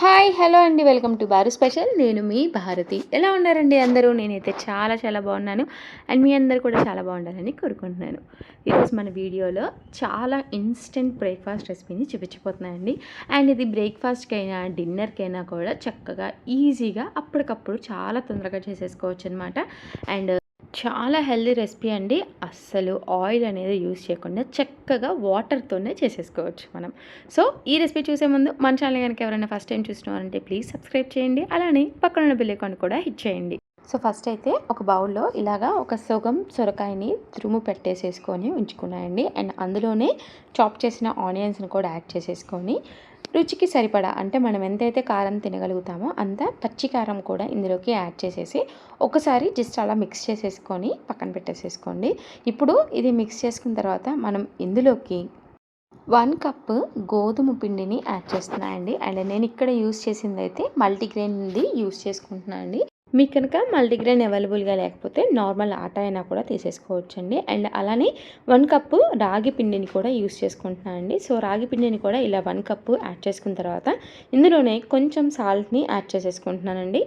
Hi hello అండి, welcome to bar special. నేను మీ భారతి. ఎలా ఉన్నారండి అందరూ? నేనైతే చాలా చాలా బాగున్నాను. అండ్ మీ అందరు కూడా చాలా బాగుండాలని కోరుకుంటున్నాను. ఈరోజు మన వీడియోలో చాలా ఇన్స్టెంట్ బ్రేక్ఫాస్ట్ రెసిపీని చూపించిపోతున్నాయండి. అండ్ ఇది బ్రేక్ఫాస్ట్కైనా డిన్నర్కైనా కూడా చక్కగా ఈజీగా అప్పటికప్పుడు చాలా తొందరగా చేసేసుకోవచ్చు అనమాట. అండ్ చాలా హెల్దీ రెసిపీ అండి. అస్సలు ఆయిల్ అనేది యూజ్ చేయకుండా చక్కగా వాటర్తోనే చేసేసుకోవచ్చు మనం. సో ఈ రెసిపీ చూసే ముందు మన ఛానల్ కనుక ఎవరైనా ఫస్ట్ టైం చూస్తున్నారంటే ప్లీజ్ సబ్స్క్రైబ్ చేయండి. అలానే పక్కన బెల్ ఐకాన్ కూడా హిట్ చేయండి. సో ఫస్ట్ అయితే ఒక బౌల్లో ఇలాగా ఒక సగం సొరకాయని తురుము పెట్టేసేసుకొని ఉంచుకున్నాయండి. అండ్ అందులోనే చాప్ చేసిన ఆనియన్స్ని కూడా యాడ్ చేసేసుకొని రుచికి సరిపడా, అంటే మనం ఎంతైతే కారం తినగలుగుతామో అంత పచ్చి కారం కూడా ఇందులోకి యాడ్ చేసేసి ఒకసారి జస్ట్ అలా మిక్స్ చేసేసుకొని పక్కన పెట్టేసేసుకోండి. ఇప్పుడు ఇది మిక్స్ చేసుకున్న తర్వాత మనం ఇందులోకి 1 కప్ గోధుమ పిండిని యాడ్ చేస్తున్నానండి. అండ్ నేను ఇక్కడ యూస్ చేసింది అయితే మల్టీగ్రెయిన్ది యూస్ చేసుకుంటున్నాను అండి. మీకు కనుక మల్టీగ్రెయిన్ అవైలబుల్గా లేకపోతే నార్మల్ ఆటా అయినా కూడా తీసేసుకోవచ్చండి. అండ్ అలానే 1 కప్పు రాగి పిండిని కూడా యూస్ చేసుకుంటున్నానండి. సో రాగి పిండిని కూడా ఇలా 1 కప్పు యాడ్ చేసుకున్న తర్వాత ఇందులోనే కొంచెం సాల్ట్ని యాడ్ చేసేసుకుంటున్నానండి.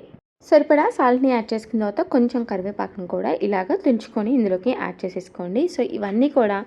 సరిపడా సాల్ట్ని యాడ్ చేసుకున్న తర్వాత కొంచెం కరివేపాకును కూడా ఇలాగ తుంచుకొని ఇందులోకి యాడ్ చేసేసుకోండి. సో ఇవన్నీ కూడా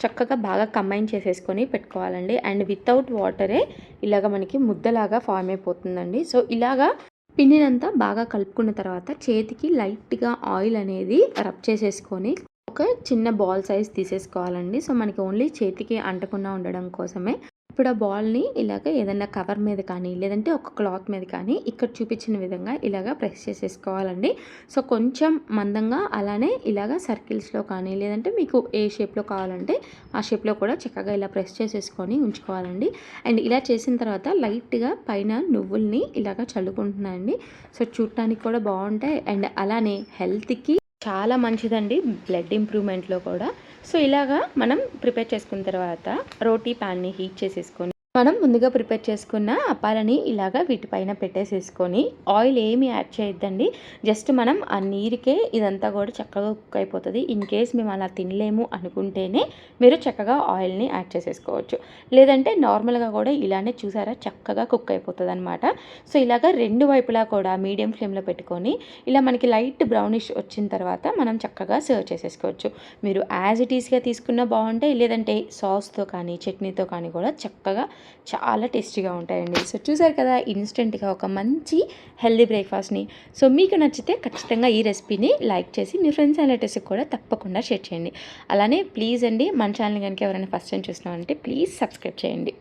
చక్కగా బాగా కంబైన్ చేసేసుకొని పెట్టుకోవాలండి. అండ్ వితౌట్ వాటరే ఇలాగ మనకి ముద్దలాగా ఫామ్ అయిపోతుందండి. సో ఇలాగా పిండినంతా బాగా కలుపుకున్న తర్వాత చేతికి లైట్గా ఆయిల్ అనేది రబ్ చేసేసుకొని ఒక చిన్న బాల్ సైజ్ తీసేసుకోవాలండి. సో మనకి ఓన్లీ చేతికి అంటకుండా ఉండడం కోసమే. ఇప్పుడు ఆ బాల్ని ఇలాగ ఏదైనా కవర్ మీద కానీ లేదంటే ఒక క్లాత్ మీద కానీ ఇక్కడ చూపించిన విధంగా ఇలాగ ప్రెస్ చేసేసుకోవాలండి. సో కొంచెం మందంగా, అలానే ఇలాగ సర్కిల్స్లో కానీ లేదంటే మీకు ఏ షేప్లో కావాలంటే ఆ షేప్లో కూడా చక్కగా ఇలా ప్రెస్ చేసేసుకొని ఉంచుకోవాలండి. అండ్ ఇలా చేసిన తర్వాత లైట్గా పైన నువ్వుల్ని ఇలాగ చల్లుకుంటున్నానండి. సో చూడటానికి కూడా బాగుంటాయి అండ్ అలానే హెల్త్కి చాలా మంచిదండి, బ్లడ్ ఇంప్రూవ్మెంట్లో కూడా. సో ఇలాగా మనం ప్రిపేర్ చేసుకున్న తర్వాత రోటీ ప్యాన్ని హీట్ చేసేసుకొని మనం ముందుగా ప్రిపేర్ చేసుకున్న అప్పాలని ఇలాగా వీటిపైన పెట్టేసేసుకొని ఆయిల్ ఏమి యాడ్ చేయొద్దండి. జస్ట్ మనం ఆ నీరుకే ఇదంతా కూడా చక్కగా కుక్ అయిపోతుంది. ఇన్ కేస్ మేము అలా తినలేము అనుకుంటేనే మీరు చక్కగా ఆయిల్ని యాడ్ చేసేసుకోవచ్చు. లేదంటే నార్మల్గా కూడా ఇలానే చూసారా చక్కగా కుక్ అయిపోతుంది అనమాట. సో ఇలాగా రెండు వైపులా కూడా మీడియం ఫ్లేమ్లో పెట్టుకొని ఇలా మనకి లైట్ బ్రౌనిష్ వచ్చిన తర్వాత మనం చక్కగా సర్వ్ చేసేసుకోవచ్చు. మీరు యాజ్ ఇట్ ఈస్గా తీసుకున్నా బాగుంటాయి, లేదంటే సాస్తో కానీ చట్నీతో కానీ కూడా చక్కగా చాలా టేస్టీగా ఉంటాయండి. సో చూసారు కదా ఇన్స్టెంట్గా ఒక మంచి హెల్దీ బ్రేక్ఫాస్ట్ని. సో మీకు నచ్చితే ఖచ్చితంగా ఈ రెసిపీని లైక్ చేసి మీ ఫ్రెండ్స్ అండ్ రిలేటివ్స్కి కూడా తప్పకుండా షేర్ చేయండి. అలానే ప్లీజ్ అండి మన ఛానల్ కనుక ఎవరైనా ఫస్ట్ టైం చూస్తున్నారంటే ప్లీజ్ సబ్స్క్రైబ్ చేయండి.